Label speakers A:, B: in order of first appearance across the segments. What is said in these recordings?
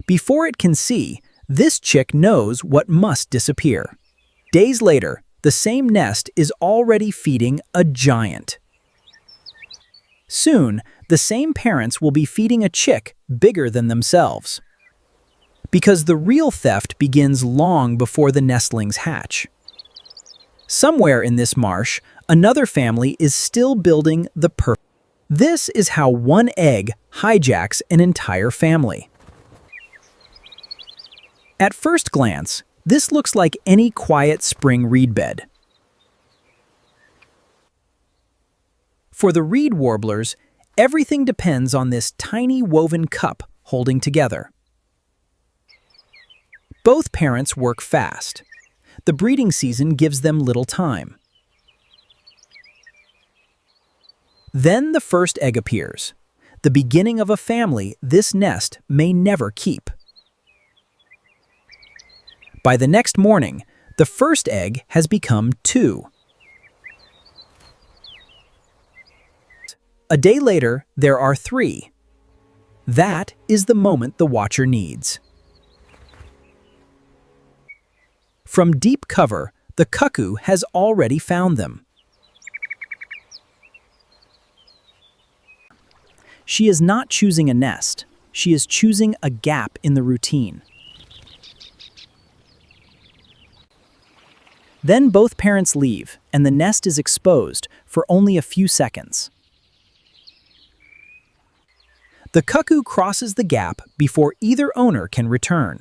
A: Before it can see, this chick knows what must disappear. Days later, the same nest is already feeding a giant. Soon, the same parents will be feeding a chick bigger than themselves. Because the real theft begins long before the nestlings hatch. Somewhere in this marsh, another family is still building the perfect. This is how one egg hijacks an entire family. At first glance, this looks like any quiet spring reed bed. For the Reed Warblers, everything depends on this tiny woven cup holding together. Both parents work fast. The breeding season gives them little time. Then the first egg appears, the beginning of a family this nest may never keep. By the next morning, the first egg has become 2. A day later, there are 3. That is the moment the watcher needs. From deep cover, the cuckoo has already found them. She is not choosing a nest. She is choosing a gap in the routine. Then both parents leave, and the nest is exposed for only a few seconds. The cuckoo crosses the gap before either owner can return.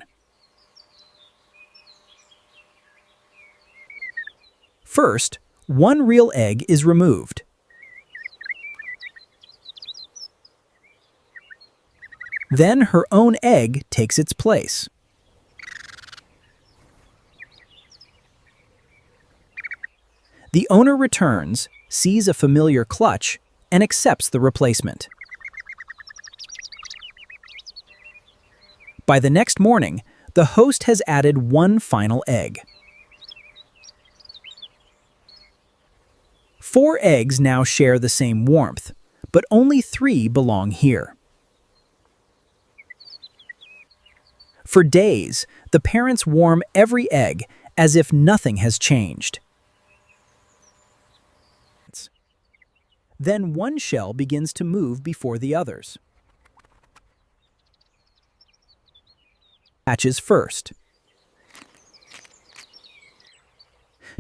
A: First, one real egg is removed. Then her own egg takes its place. The owner returns, sees a familiar clutch, and accepts the replacement. By the next morning, the host has added one final egg. 4 eggs now share the same warmth, but only 3 belong here. For days, the parents warm every egg as if nothing has changed. Then one shell begins to move before the others. Hatches first.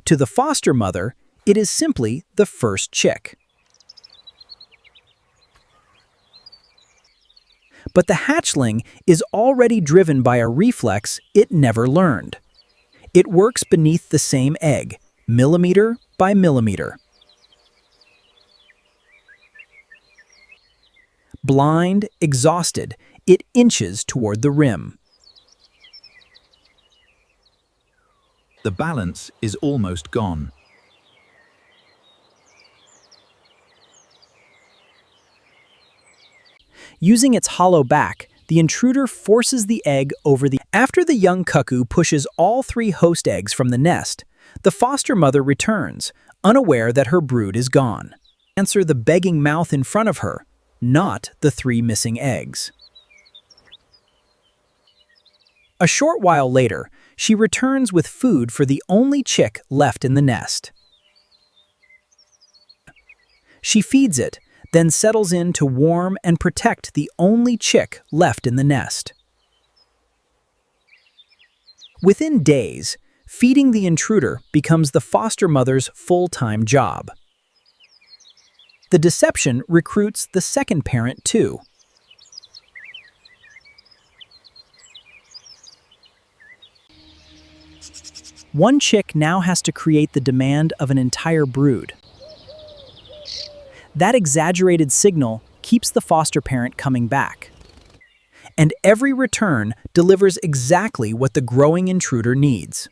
A: To the foster mother, it is simply the first chick. But the hatchling is already driven by a reflex it never learned. It works beneath the same egg, millimeter by millimeter. Blind, exhausted, it inches toward the rim.
B: The balance is almost gone.
A: Using its hollow back, the intruder forces the egg over the... After the young cuckoo pushes all 3 host eggs from the nest, the foster mother returns, unaware that her brood is gone. Answer the begging mouth in front of her, not the 3 missing eggs. A short while later, she returns with food for the only chick left in the nest. She feeds it, then settles in to warm and protect the only chick left in the nest. Within days, feeding the intruder becomes the foster mother's full-time job. The deception recruits the second parent too. One chick now has to create the demand of an entire brood. That exaggerated signal keeps the foster parent coming back. And every return delivers exactly what the growing intruder needs.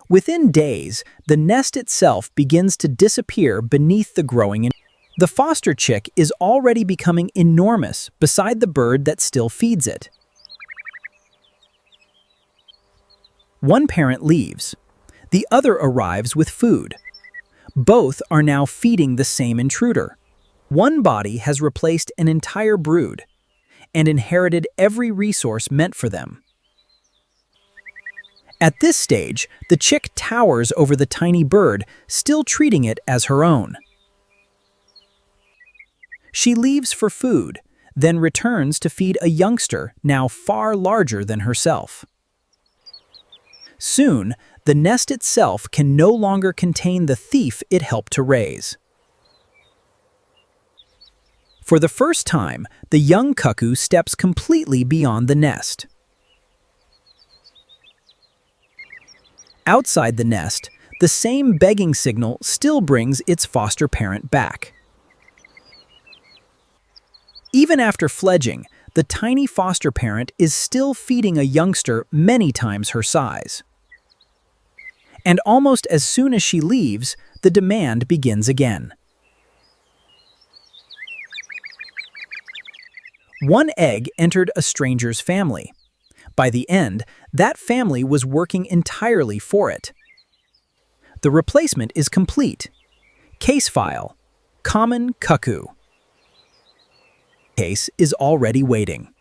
A: Within days, the nest itself begins to disappear beneath the growing intruder. The foster chick is already becoming enormous beside the bird that still feeds it. One parent leaves. The other arrives with food. Both are now feeding the same intruder. One body has replaced an entire brood and inherited every resource meant for them. At this stage, the chick towers over the tiny bird, still treating it as her own. She leaves for food, then returns to feed a youngster now far larger than herself. Soon, the nest itself can no longer contain the thief it helped to raise. For the first time, the young cuckoo steps completely beyond the nest. Outside the nest, the same begging signal still brings its foster parent back. Even after fledging, the tiny foster parent is still feeding a youngster many times her size. And almost as soon as she leaves, the demand begins again. One egg entered a stranger's family. By the end, that family was working entirely for it. The replacement is complete. Case file: Common Cuckoo. Case is already waiting.